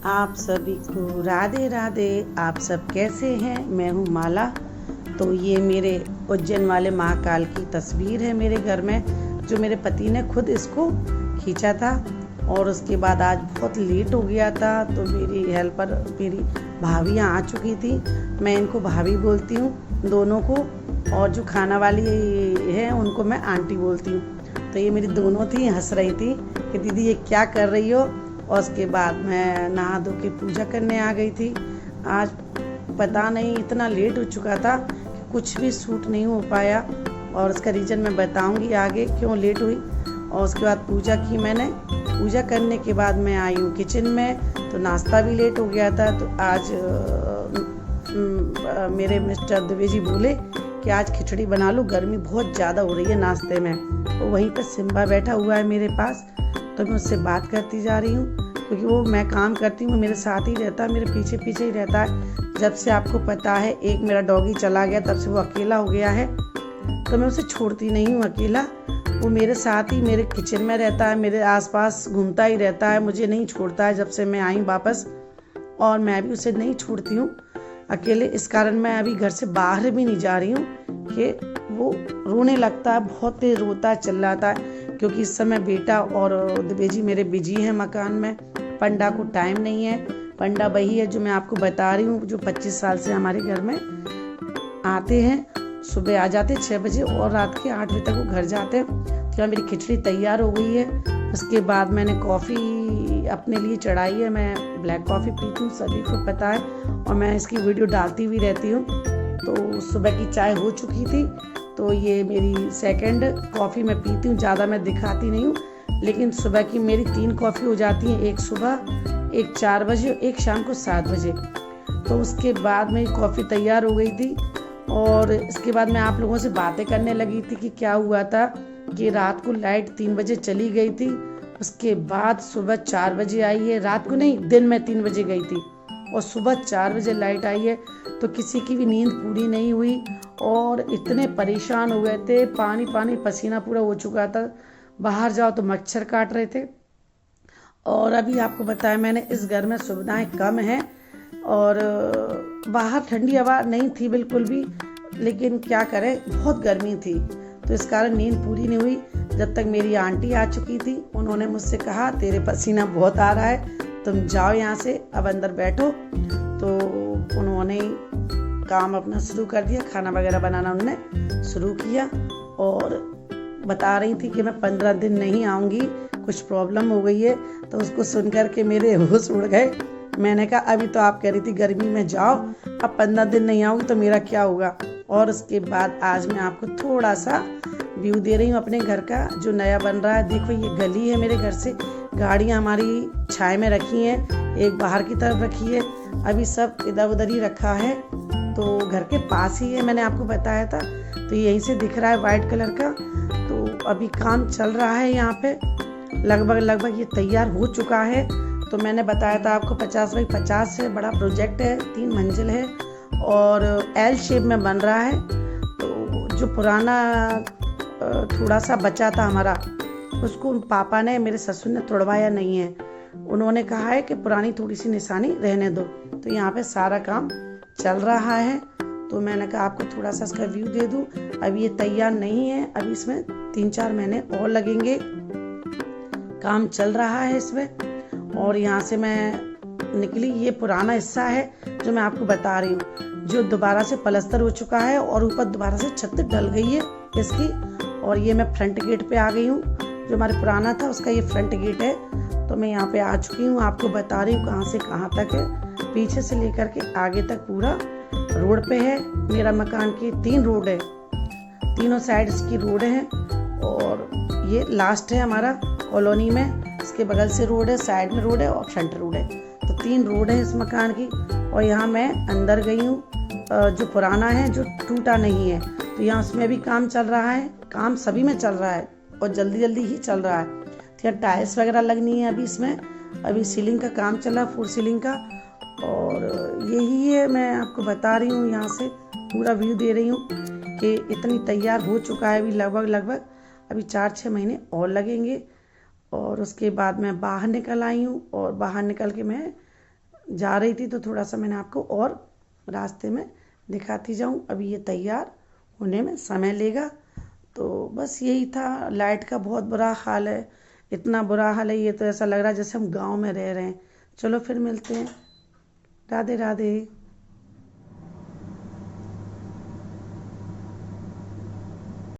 आप सभी को राधे राधे। आप सब कैसे हैं? मैं हूँ माला। तो ये मेरे उज्जैन वाले महाकाल की तस्वीर है मेरे घर में, जो मेरे पति ने खुद इसको खींचा था। और उसके बाद आज बहुत लेट हो गया था, तो मेरी हेल्पर मेरी भाभियाँ आ चुकी थी। मैं इनको भाभी बोलती हूँ दोनों को, और जो खाना वाली है उनको मैं आंटी बोलती हूँ। तो ये मेरी दोनों थी, हंस रही थी कि दीदी ये क्या कर रही हो। और उसके बाद मैं नहा धो के पूजा करने आ गई थी। आज पता नहीं इतना लेट हो चुका था कि कुछ भी शूट नहीं हो पाया, और उसका रीज़न मैं बताऊंगी आगे क्यों लेट हुई। और उसके बाद पूजा की मैंने। पूजा करने के बाद मैं आई हूँ किचन में, तो नाश्ता भी लेट हो गया था। तो आज मेरे मिस्टर दुबे जी बोले कि आज खिचड़ी बना लो, गर्मी बहुत ज़्यादा हो रही है नाश्ते में। तो वहीं पर सिम्बा बैठा हुआ है मेरे पास, तो मैं उससे बात करती जा रही हूँ, क्योंकि वो मैं काम करती हूँ मेरे साथ ही रहता है, मेरे पीछे पीछे ही रहता है। जब से आपको पता है एक मेरा डॉगी चला गया, तब से वो अकेला हो गया है। तो मैं उसे छोड़ती नहीं हूँ अकेला, वो मेरे साथ ही मेरे किचन में रहता है, मेरे आसपास घूमता ही रहता है, मुझे नहीं छोड़ता है जब से मैं आई वापस। और मैं भी उसे नहीं छोड़ती हूँ अकेले। इस कारण मैं अभी घर से बाहर भी नहीं जा रही हूँ कि वो रोने लगता है, बहुत तेज रोता है, चिल्लाता है। क्योंकि इस समय बेटा और दुबे जी मेरे बिजी हैं मकान में। पंडा को टाइम नहीं है। पंडा वही है जो मैं आपको बता रही हूँ, जो 25 साल से हमारे घर में आते हैं। सुबह आ जाते 6 बजे और रात के 8 बजे तक वो घर जाते हैं। तो मेरी खिचड़ी तैयार हो गई है। उसके बाद मैंने कॉफ़ी अपने लिए चढ़ाई है। मैं ब्लैक कॉफ़ी पीती हूँ, सभी को पता है, और मैं इसकी वीडियो डालती भी रहती हूँ। तो सुबह की चाय हो चुकी थी, तो ये मेरी सेकंड कॉफ़ी मैं पीती हूँ। ज़्यादा मैं दिखाती नहीं हूँ, लेकिन सुबह की मेरी 3 कॉफ़ी हो जाती हैं, एक सुबह, एक 4 बजे, एक शाम को 7 बजे। तो उसके बाद मेरी कॉफ़ी तैयार हो गई थी। और इसके बाद मैं आप लोगों से बातें करने लगी थी कि क्या हुआ था कि रात को लाइट 3 बजे चली गई थी। उसके बाद सुबह 4 बजे आई है, रात को नहीं, दिन में 3 बजे गई थी, और सुबह 4 बजे लाइट आई है। तो किसी की भी नींद पूरी नहीं हुई, और इतने परेशान हो गए थे, पानी पानी पसीना पूरा हो चुका था। बाहर जाओ तो मच्छर काट रहे थे। और अभी आपको बताया मैंने, इस घर में सुविधाएं कम हैं, और बाहर ठंडी हवा नहीं थी बिल्कुल भी, लेकिन क्या करें, बहुत गर्मी थी। तो इस कारण नींद पूरी नहीं हुई। जब तक मेरी आंटी आ चुकी थी, उन्होंने मुझसे कहा तेरे पसीना बहुत आ रहा है, तुम जाओ यहाँ से, अब अंदर बैठो। तो उन्होंने काम अपना शुरू कर दिया, खाना वगैरह बनाना उन्होंने शुरू किया। और बता रही थी कि मैं 15 दिन नहीं आऊँगी, कुछ प्रॉब्लम हो गई है। तो उसको सुन कर के मेरे होश उड़ गए। मैंने कहा अभी तो आप कह रही थी गर्मी में जाओ, अब 15 दिन नहीं आऊँगी तो मेरा क्या होगा। और उसके बाद आज मैं आपको थोड़ा सा व्यू दे रही हूँ अपने घर का, जो नया बन रहा है। देखो ये गली है मेरे घर से, गाड़ियाँ हमारी छाए में रखी हैं, एक बाहर की तरफ रखी है, अभी सब इधर उधर ही रखा है। तो घर के पास ही है, मैंने आपको बताया था। तो यहीं से दिख रहा है वाइट कलर का। तो अभी काम चल रहा है यहाँ पे, लगभग ये तैयार हो चुका है। तो मैंने बताया था आपको 50 बाई 50 है, बड़ा प्रोजेक्ट है, 3 मंजिल है, और एल शेप में बन रहा है। तो जो पुराना थोड़ा सा बचा था हमारा, उसको पापा ने, मेरे ससुर ने तोड़वाया नहीं है। उन्होंने कहा है कि पुरानी थोड़ी सी निशानी रहने दो। तो यहाँ पे सारा काम चल रहा है। तो मैंने कहा आपको थोड़ा सा इसका व्यू दे दूँ। अभी ये तैयार नहीं है, अभी इसमें 3-4 महीने और लगेंगे, काम चल रहा है इसमें। और यहाँ से मैं निकली, ये पुराना हिस्सा है जो मैं आपको बता रही हूँ, जो दोबारा से प्लास्टर हो चुका है, और ऊपर दोबारा से छत डल गई है इसकी। और ये मैं फ्रंट गेट पे आ गई हूँ, जो हमारे पुराना था उसका ये फ्रंट गेट है। तो मैं यहाँ पे आ चुकी हूँ, आपको बता रही हूँ कहाँ से कहाँ तक है, पीछे से लेकर के आगे तक पूरा रोड पे है। मेरा मकान की 3 रोड है, तीनों साइड इसकी रोड है, और ये लास्ट है हमारा कॉलोनी में। इसके बगल से रोड है, साइड में रोड है, और फ्रंट रोड है। तो 3 रोड है इस मकान की। और यहाँ मैं अंदर गई हूँ, जो पुराना है, जो टूटा नहीं है। तो यहाँ उसमें भी काम चल रहा है, काम सभी में चल रहा है, और जल्दी जल्दी ही चल रहा है। तो यहाँ टाइल्स वगैरह लगनी है अभी इसमें, अभी सीलिंग का काम चल रहा है, फुल सीलिंग का। और यही है, मैं आपको बता रही हूँ, यहाँ से पूरा व्यू दे रही हूँ कि इतनी तैयार हो चुका है। अभी लगभग अभी 4-6 महीने और लगेंगे। और उसके बाद मैं बाहर निकल आई हूँ, और बाहर निकल के मैं जा रही थी तो थोड़ा सा मैंने आपको और रास्ते में दिखाती जाऊँ। अभी ये तैयार होने में समय लेगा। तो बस यही था, लाइट का बहुत बुरा हाल है, इतना बुरा हाल है, ये तो ऐसा लग रहा है जैसे हम गांव में रह रहे हैं। चलो फिर मिलते हैं। राधे राधे।